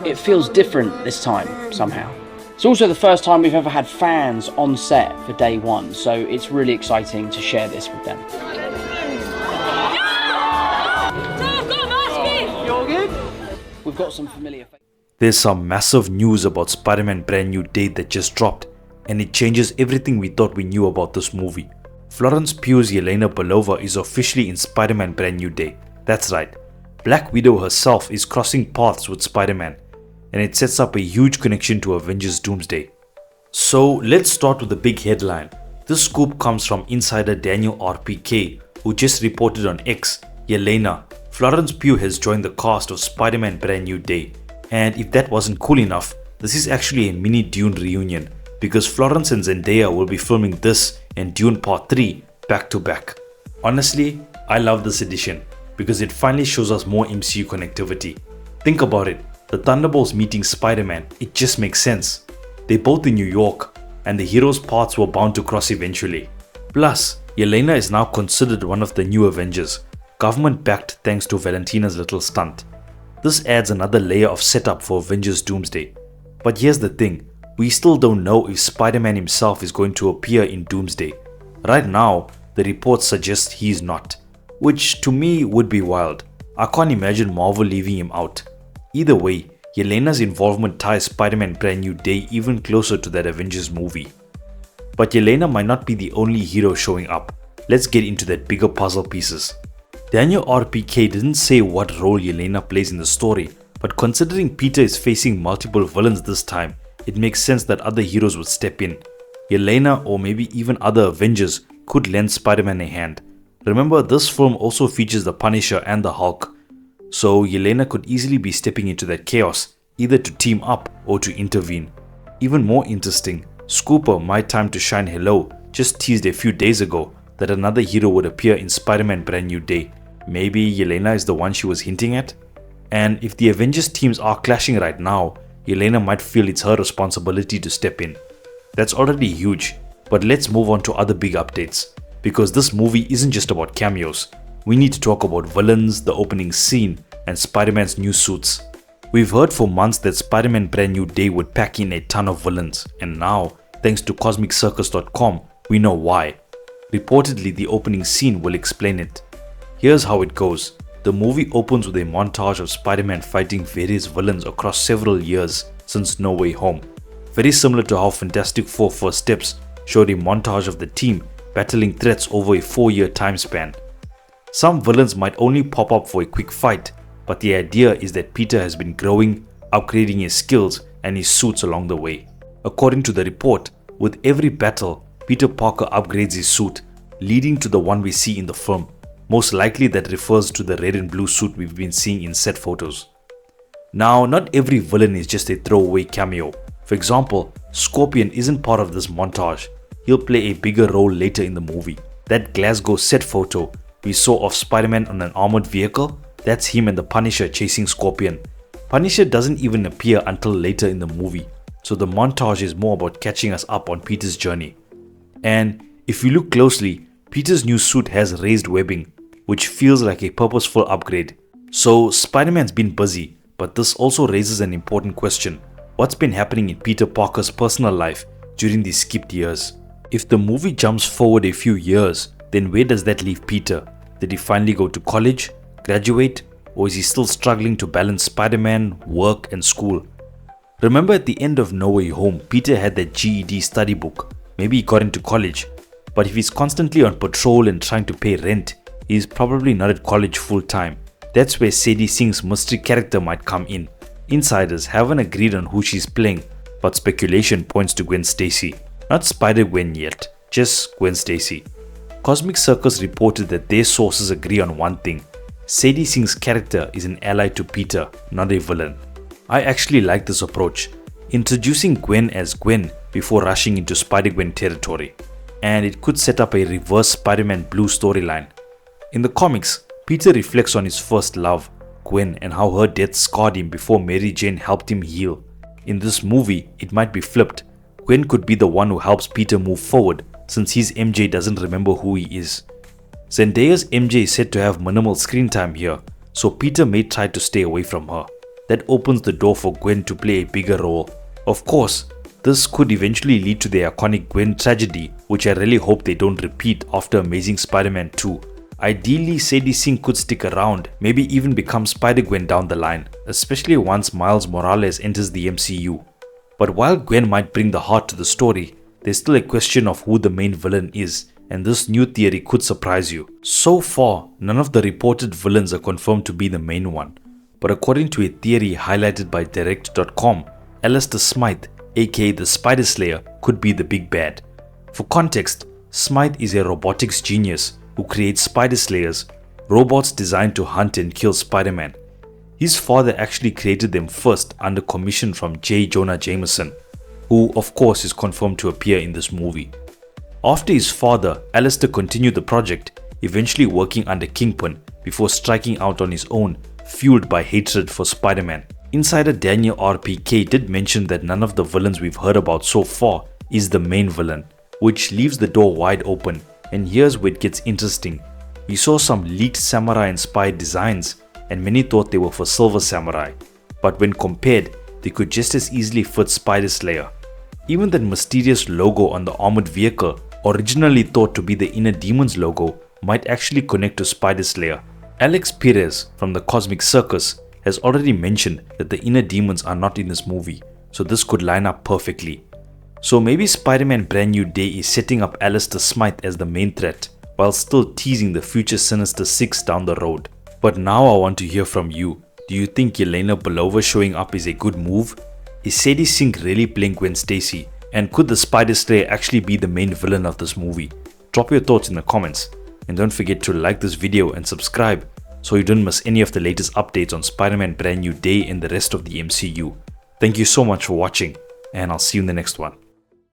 it feels different this time, somehow. It's also the first time we've ever had fans on set for day one, so it's really exciting to share this with them. We've got some familiar faces. There's some massive news about Spider-Man Brand New Day that just dropped, and it changes everything we thought we knew about this movie. Florence Pugh's Yelena Belova is officially in Spider-Man Brand New Day. That's right, Black Widow herself is crossing paths with Spider-Man, and it sets up a huge connection to Avengers Doomsday. So let's start with the big headline. This scoop comes from insider Daniel RPK, who just reported on X, Yelena, Florence Pugh has joined the cast of Spider-Man Brand New Day. And if that wasn't cool enough, this is actually a mini Dune reunion, because Florence and Zendaya will be filming this and Dune Part 3 back to back. Honestly, I love this edition because it finally shows us more MCU connectivity. Think about it, the Thunderbolts meeting Spider-Man, it just makes sense. They're both in New York and the heroes' paths were bound to cross eventually. Plus, Yelena is now considered one of the new Avengers, government backed thanks to Valentina's little stunt. This adds another layer of setup for Avengers Doomsday. But here's the thing, we still don't know if Spider-Man himself is going to appear in Doomsday. Right now, the reports suggest he's not, which to me would be wild. I can't imagine Marvel leaving him out. Either way, Yelena's involvement ties Spider-Man Brand New Day even closer to that Avengers movie. But Yelena might not be the only hero showing up. Let's get into that bigger puzzle pieces. Daniel RPK didn't say what role Yelena plays in the story, but considering Peter is facing multiple villains this time, it makes sense that other heroes would step in. Yelena or maybe even other Avengers could lend Spider-Man a hand. Remember, this film also features the Punisher and the Hulk, so Yelena could easily be stepping into that chaos, either to team up or to intervene. Even more interesting, Scooper, My Time to Shine Hello, just teased a few days ago that another hero would appear in Spider-Man Brand New Day. Maybe Yelena is the one she was hinting at? And if the Avengers teams are clashing right now, Yelena might feel it's her responsibility to step in. That's already huge, but let's move on to other big updates, because this movie isn't just about cameos. We need to talk about villains, the opening scene, and Spider-Man's new suits. We've heard for months that Spider-Man Brand New Day would pack in a ton of villains, and now, thanks to CosmicCircus.com, we know why. Reportedly, the opening scene will explain it. Here's how it goes. The movie opens with a montage of Spider-Man fighting various villains across several years since No Way Home. Very similar to how Fantastic Four First Steps showed a montage of the team battling threats over a 4-year time span. Some villains might only pop up for a quick fight, but the idea is that Peter has been growing, upgrading his skills and his suits along the way. According to the report, with every battle, Peter Parker upgrades his suit, leading to the one we see in the film. Most likely that refers to the red and blue suit we've been seeing in set photos. Now, not every villain is just a throwaway cameo. For example, Scorpion isn't part of this montage. He'll play a bigger role later in the movie. That Glasgow set photo we saw of Spider-Man on an armored vehicle, that's him and the Punisher chasing Scorpion. Punisher doesn't even appear until later in the movie, so the montage is more about catching us up on Peter's journey. And if you look closely, Peter's new suit has raised webbing, which feels like a purposeful upgrade. So Spider-Man's been busy, but this also raises an important question. What's been happening in Peter Parker's personal life during these skipped years? If the movie jumps forward a few years, then where does that leave Peter? Did he finally go to college, graduate, or is he still struggling to balance Spider-Man, work and school? Remember at the end of No Way Home, Peter had that GED study book. Maybe he got into college, but if he's constantly on patrol and trying to pay rent, he's probably not at college full time. That's where Sadie Sink's mystery character might come in. Insiders haven't agreed on who she's playing, but speculation points to Gwen Stacy. Not Spider-Gwen yet, just Gwen Stacy. Cosmic Circus reported that their sources agree on one thing. Sadie Sink's character is an ally to Peter, not a villain. I actually like this approach, introducing Gwen as Gwen before rushing into Spider-Gwen territory. And it could set up a reverse Spider-Man Blue storyline. In the comics, Peter reflects on his first love, Gwen, and how her death scarred him before Mary Jane helped him heal. In this movie, it might be flipped. Gwen could be the one who helps Peter move forward, since his MJ doesn't remember who he is. Zendaya's MJ is said to have minimal screen time here, so Peter may try to stay away from her. that opens the door for Gwen to play a bigger role. Of course, this could eventually lead to the iconic Gwen tragedy, which I really hope they don't repeat after Amazing Spider-Man 2. Ideally, Sadie Sink could stick around, maybe even become Spider-Gwen down the line, especially once Miles Morales enters the MCU. But while Gwen might bring the heart to the story, there's still a question of who the main villain is, and this new theory could surprise you. So far, none of the reported villains are confirmed to be the main one, but according to a theory highlighted by Direct.com, Alistair Smythe, aka the Spider Slayer, could be the big bad. For context, Smythe is a robotics genius who creates Spider Slayers, robots designed to hunt and kill Spider-Man. His father actually created them first under commission from J. Jonah Jameson, who of course is confirmed to appear in this movie. After his father, Alistair continued the project, eventually working under Kingpin before striking out on his own, fueled by hatred for Spider-Man. Insider Daniel RPK did mention that none of the villains we've heard about so far is the main villain, which leaves the door wide open, and here's where it gets interesting. We saw some leaked samurai-inspired designs, and many thought they were for Silver Samurai, but when compared, they could just as easily fit Spider Slayer. Even that mysterious logo on the armored vehicle, originally thought to be the Inner Demons logo, might actually connect to Spider Slayer. Alex Perez from the Cosmic Circus has already mentioned that the Inner Demons are not in this movie, so this could line up perfectly. So maybe Spider-Man Brand New Day is setting up Alistair Smythe as the main threat, while still teasing the future Sinister Six down the road. But now I want to hear from you. Do you think Yelena Belova showing up is a good move? Is Sadie Sink really playing Gwen Stacy? And could the Spider Slayer actually be the main villain of this movie? Drop your thoughts in the comments. And don't forget to like this video and subscribe so you don't miss any of the latest updates on Spider-Man Brand New Day and the rest of the MCU. Thank you so much for watching, and I'll see you in the next one.